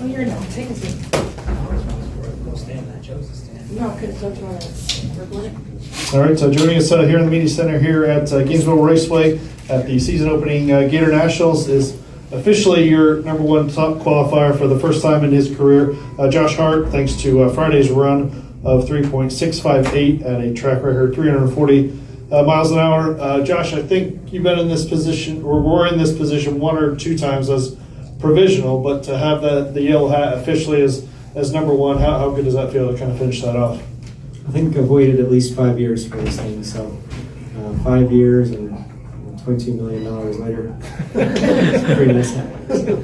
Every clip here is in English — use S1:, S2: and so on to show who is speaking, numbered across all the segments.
S1: Oh, you're not. Take a seat.
S2: We'll stand. I chose to stand.
S1: No, because don't you want to record it?
S3: All right, so joining us here in the media center here at Gainesville Raceway at the season opening Gatornationals is officially your number one top qualifier for the first time in his career, Josh Hart, thanks to Friday's run of 3.658 at a track record 340 miles an hour. Josh, I think you've been in this position, or were in this position one or two times as provisional, but to have the yellow hat officially as number one, how good does that feel to kind of finish that off?
S4: I think I've waited at least 5 years for this thing, so 5 years and $22 million later, it's pretty nice hat. We'll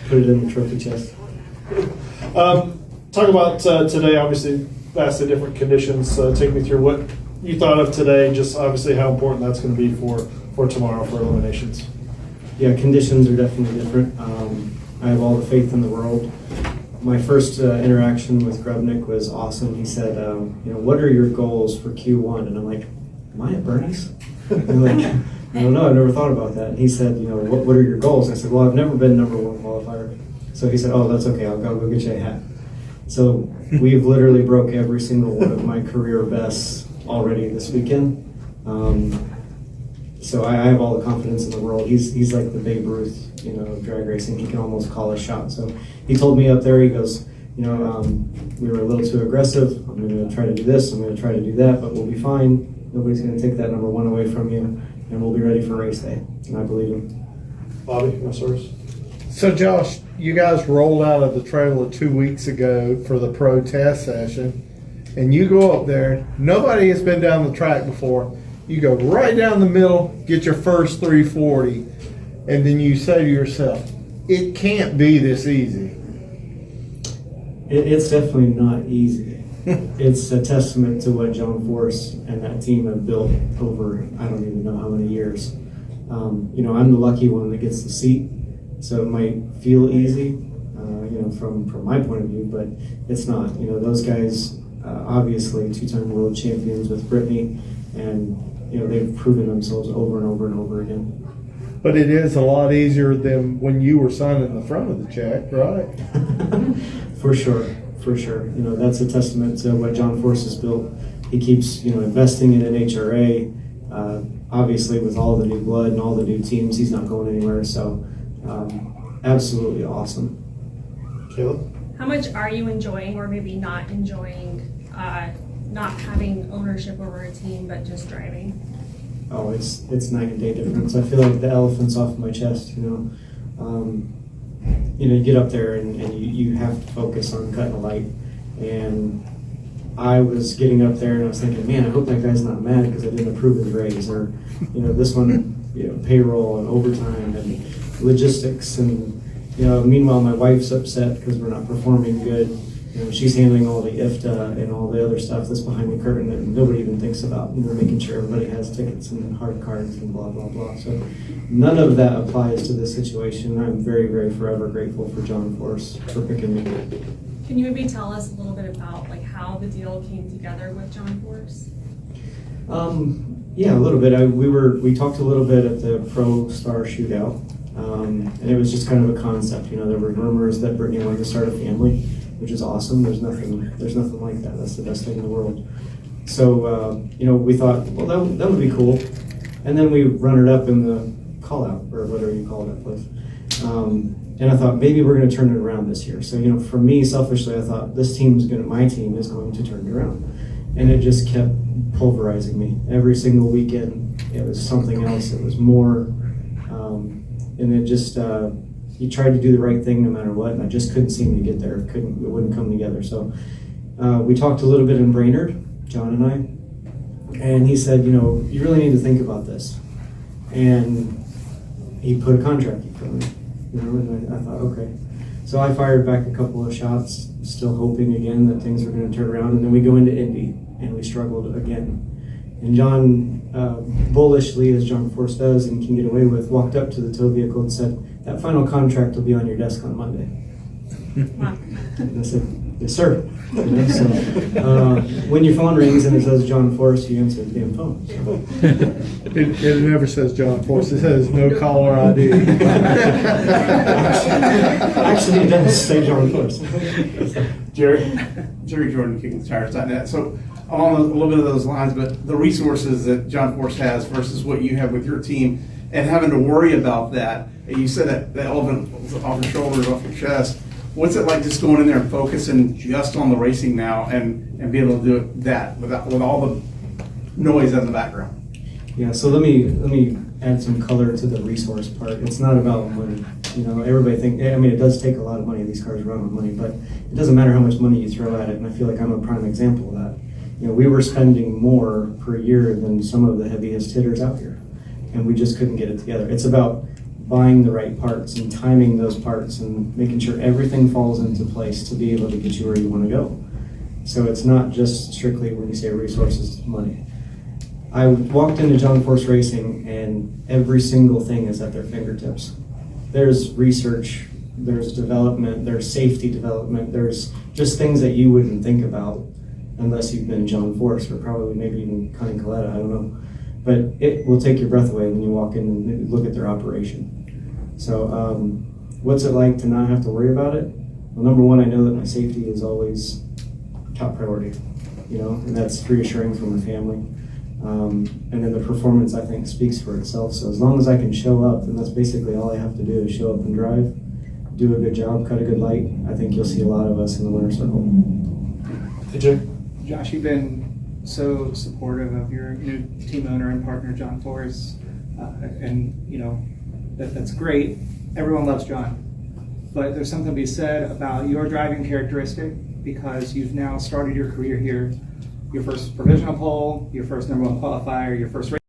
S4: put it in the trophy chest.
S3: Talk about today, obviously, vastly different conditions. Take me through what you thought of today, just obviously how important that's going to be for tomorrow for eliminations.
S4: Yeah, conditions are definitely different. I have all the faith in the world. My first interaction with Grubnick was awesome. He said, what are your goals for Q1? And I'm like, am I at Bernie's? I'm like, I don't know, I've never thought about that. And he said, what are your goals? I said, well, I've never been number one qualifier. So he said, oh, that's okay, I'll go get you a hat. So we've literally broke every single one of my career bests already this weekend. So I have all the confidence in the world. He's like the Babe Ruth, of drag racing. He can almost call a shot. So he told me up there, he goes, we were a little too aggressive. I'm going to try to do this. I'm going to try to do that, but we'll be fine. Nobody's going to take that number one away from you, and we'll be ready for race day. And I believe him.
S3: Bobby, your source?
S5: So, Josh, you guys rolled out of the trailer 2 weeks ago for the pro test session, and you go up there. Nobody has been down the track before. You go right down the middle, get your first 340, and then you say to yourself, it can't be this easy.
S4: It's definitely not easy. It's a testament to what John Force and that team have built over, I don't even know how many years. I'm the lucky one that gets the seat, so it might feel easy, from my point of view, but it's not. Those guys, obviously two-time world champions with Brittany, and they've proven themselves over and over and over again.
S5: But it is a lot easier than when you were signing the front of the check, right?
S4: For sure. That's a testament to what John Force has built. He keeps, investing in an HRA. Obviously, with all the new blood and all the new teams, he's not going anywhere. So, absolutely awesome.
S3: Caleb?
S6: How much are you enjoying, or maybe not enjoying, not having ownership over a team, but just driving?
S4: Oh, it's night and day difference. I feel like the elephant's off my chest. You get up there and you have to focus on cutting a light. And I was getting up there and I was thinking, man, I hope that guy's not mad because I didn't approve his raise, or this one, payroll and overtime and logistics, and meanwhile my wife's upset because we're not performing good. She's handling all the IFTA and all the other stuff that's behind the curtain that nobody even thinks about, making sure everybody has tickets and hard cards and blah, blah, blah. So none of that applies to this situation. I'm very, very forever grateful for John Force for picking me.
S6: Can you maybe tell us a little bit about how the deal came together with John Force?
S4: Yeah, a little bit. We talked a little bit at the Pro Star Shootout, and it was just kind of a concept. There were rumors that Brittany wanted to start a family, which is awesome. There's nothing like that. That's the best thing in the world. So, we thought, well, that would be cool. And then we run it up in the call out, or whatever you call that place. And I thought, maybe we're going to turn it around this year. So, for me, selfishly, I thought my team is going to turn it around. And it just kept pulverizing me. Every single weekend, it was something else. It was more. And it just, you tried to do the right thing no matter what, and I just couldn't seem to get there. It wouldn't come together. So we talked a little bit in Brainerd, John and I, and he said, you really need to think about this. And he put a contract in front of me, and I thought, okay. So I fired back a couple of shots, still hoping again that things were going to turn around, and then we go into Indy, and we struggled again. And John, bullishly, as John Force does and can get away with, walked up to the tow vehicle and said, that final contract will be on your desk on Monday.
S6: Wow.
S4: And I said, yes, sir. You know, so, when your phone rings and it says John Forrest, you answer the damn phone. So.
S5: It never says John Force. It says no caller ID.
S4: Actually, it does say John Forrest.
S7: Jerry Jordan, KickingTheTires.net. So along a little bit of those lines, but the resources that John Force has versus what you have with your team, and having to worry about that. You said that elephant off your shoulders, off your chest. What's it like just going in there and focusing just on the racing now and be able to do that with all the noise in the background?
S4: Yeah, so let me add some color to the resource part. It's not about money. You know, everybody it does take a lot of money. These cars run on money, but it doesn't matter how much money you throw at it, and I feel like I'm a prime example of that. You know, we were spending more per year than some of the heaviest hitters out here, and we just couldn't get it together. It's about buying the right parts and timing those parts and making sure everything falls into place to be able to get you where you want to go. So it's not just strictly, when you say resources, money. I walked into John Force Racing and every single thing is at their fingertips. There's research, there's development, there's safety development, there's just things that you wouldn't think about unless you've been John Force, or probably maybe even Connie Coletta, I don't know. But it will take your breath away when you walk in and look at their operation. So what's it like to not have to worry about it? Well, number one, I know that my safety is always top priority, you know, and that's reassuring for my family. And then the performance, I think, speaks for itself. So as long as I can show up, and that's basically all I have to do is show up and drive, do a good job, cut a good light, I think you'll see a lot of us in the winner's circle.
S3: Hey, Jay.
S8: Josh, you've been so supportive of your new team owner and partner, John Forrest, and you know that's great. Everyone loves John, but there's something to be said about your driving characteristic, because you've now started your career here. Your first provisional pole, your first #1 qualifier, your first race.